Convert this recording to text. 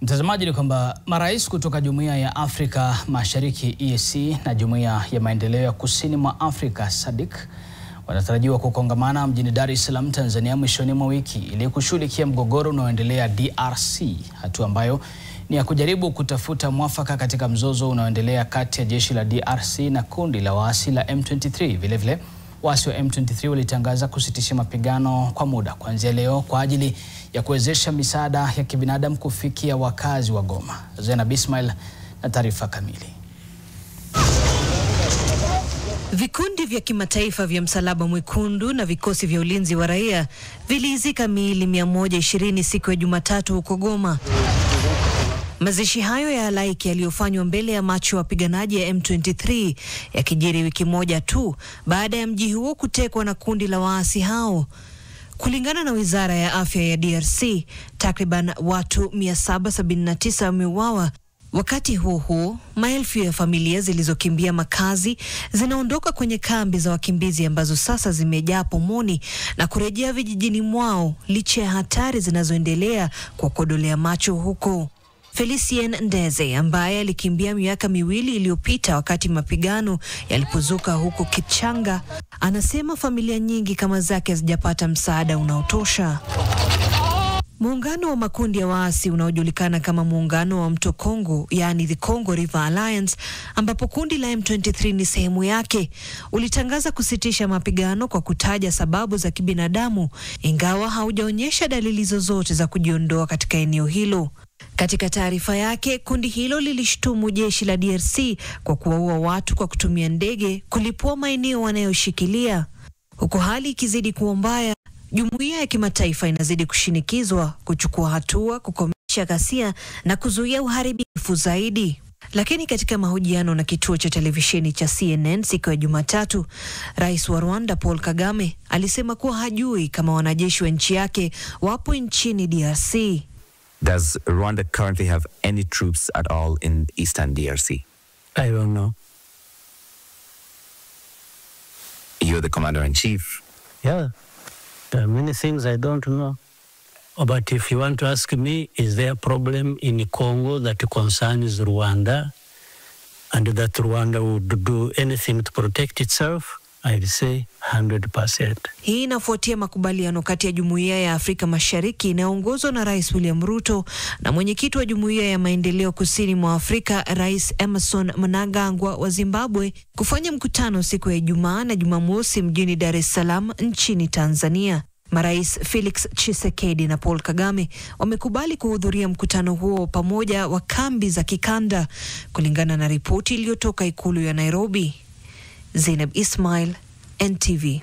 Mtazamaji, ni kwamba marais kutoka Jumuiya ya Afrika Mashariki EAC na Jumuiya ya Maendeleo ya Kusini mwa Afrika SADC wanatarajiwa kukongamana mjini Dar es Salaam, Tanzania mwishoni mwa wiki ili kushughulikia mgogoro unaoendelea DRC, hatua ambayo ni ya kujaribu kutafuta mwafaka katika mzozo unaoendelea kati ya jeshi la DRC na kundi la waasi la M23. Vilevile, waasi wa M23 walitangaza kusitisha mapigano kwa muda kuanzia leo kwa ajili ya kuwezesha misaada ya kibinadamu kufikia wakazi wa Goma. Zainab Ismail na taarifa kamili. Vikundi vya kimataifa vya Msalaba Mwekundu na vikosi vya ulinzi wa raia vilizika miili 120 siku ya Jumatatu huko Goma. Mazishi hayo ya halaiki yaliyofanywa mbele ya macho ya wapiganaji ya M23 yakijiri wiki moja tu baada ya mji huo kutekwa na kundi la waasi hao. Kulingana na Wizara ya Afya ya DRC, takriban watu 779 wameuawa. Wakati huo, maelfu ya familia zilizokimbia makazi zinaondoka kwenye kambi za wakimbizi ambazo sasa zimejaa pomoni na kurejea vijijini mwao licha ya hatari zinazoendelea kwa kodolea macho huko. Felicien Ndeze, ambaye alikimbia miaka miwili iliyopita wakati mapigano yalipozuka huko Kichanga, anasema familia nyingi kama zake hazijapata msaada unaotosha. Muungano wa makundi ya waasi unaojulikana kama Muungano wa Mto Kongo, yani the Congo River Alliance, ambapo kundi la M23 ni sehemu yake, ulitangaza kusitisha mapigano kwa kutaja sababu za kibinadamu, ingawa haujaonyesha dalili zozote za kujiondoa katika eneo hilo. Katika taarifa yake, kundi hilo lilishtumu jeshi la DRC kwa kuwaua watu kwa kutumia ndege kulipua maeneo wanayoshikilia. Huku hali ikizidi kuwa mbaya, jumuiya ya kimataifa inazidi kushinikizwa kuchukua hatua kukomesha ghasia na kuzuia uharibifu zaidi. Lakini katika mahojiano na kituo cha televisheni cha CNN siku ya Jumatatu, Rais wa Rwanda Paul Kagame alisema kuwa hajui kama wanajeshi wa nchi yake wapo nchini DRC. Does Rwanda currently have any troops at all in Eastern DRC? I don't know. You're the commander-in-chief. Yeah, there are many things I don't know. But if you want to ask me, is there a problem in Congo that concerns Rwanda and that Rwanda would do anything to protect itself? I'd say 100%. Hii inafuatia makubaliano kati ya Jumuiya ya Afrika Mashariki inayoongozwa na Rais William Ruto na mwenyekiti wa Jumuiya ya Maendeleo Kusini mwa Afrika, Rais Emmerson Mnangagwa wa Zimbabwe, kufanya mkutano siku ya Ijumaa na Jumamosi mjini Dar es Salaam nchini Tanzania. Marais Felix Tshisekedi na Paul Kagame wamekubali kuhudhuria mkutano huo pamoja wa kambi za kikanda, kulingana na ripoti iliyotoka Ikulu ya Nairobi. Zainab Ismail, NTV.